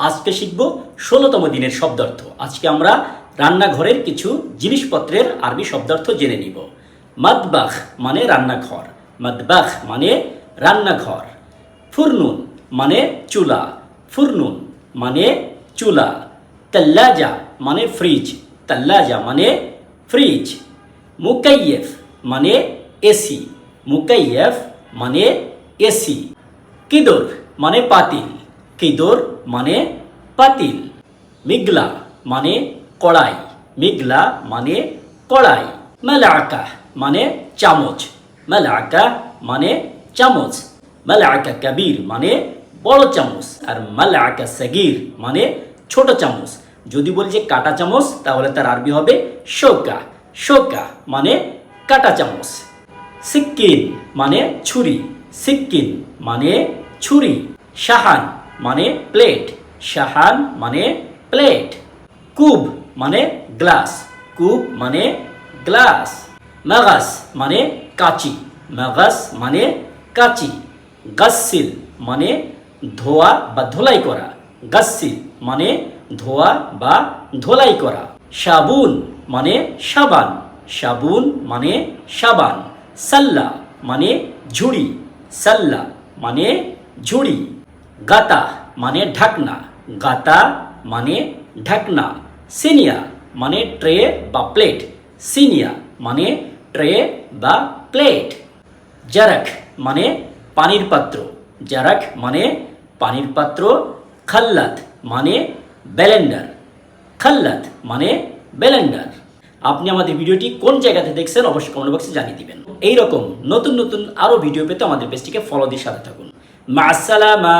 আজকে শিখব ১৬তম দিনের শব্দার্থ। আজকে আমরা রান্নাঘরের কিছু জিনিসপত্রের আরবি শব্দার্থ জেনে নিব। মাতবাখ মানে রান্নাঘর, মাতবাখ মানে রান্নাঘর। ফুরনুন মানে চুলা, ফুরনুন মানে চুলা। তাল্লাজা মানে ফ্রিজ, তাল্লাজা মানে ফ্রিজ। মুকাইয়েফ মানে এসি, মুকাইয়েফ মানে এসি। কিদর মানে পাতিল, কিদর মানে পাতিল। মিগলা মানে কড়াই, মিগলা মানে কড়াই। মালাকা মানে চামচ, মালাকা মানে চামচ। মালাকা কাবীর মানে বড় চামচ, আর মালাকা সগীর মানে ছোট চামচ। যদি বলি যে কাটা চামচ তাহলে তার আরবি হবে শোকা, শোকা মানে কাটা চামচ। সিক্কিন মানে ছুরি, সিক্কিন মানে ছুরি। শাহান মানে প্লেট, শাহান মানে প্লেট। কুব মানে গ্লাস, কুব মানে গ্লাস। মাগাস মানে কাঁচি, মাগাস মানে কাঁচি। গাসিল মানে ধোয়া বা ধোলাই করা, গাসিল মানে ধোয়া বা ধোলাই করা। সাবুন মানে সাবান, সাবুন মানে সাবান। সাল্লা মানে ঝুড়ি, সাল্লা মানে ঝুড়ি। গাতা মানে ঢাকনা, গাতা মানে ঢাকনা। সিনিয়া মানে ট্রে বা প্লেট, সিনিয়া মানে ট্রে বা প্লেট। জারাক মানে পানির পাত্র, জারাক মানে পানির পাত্র। খাল্লাত মানে ব্লেন্ডার, খাল্লাত মানে ব্লেন্ডার। আপনি আমাদের ভিডিওটি কোন জায়গাতে দেখছেন অবশ্যই কমেন্ট বক্সে জানিয়ে দিবেন। এইরকম নতুন নতুন আরও ভিডিও পেতে আমাদের পেজটিকে ফলো দিয়ে সাথে থাকুন। মা আসসালামা।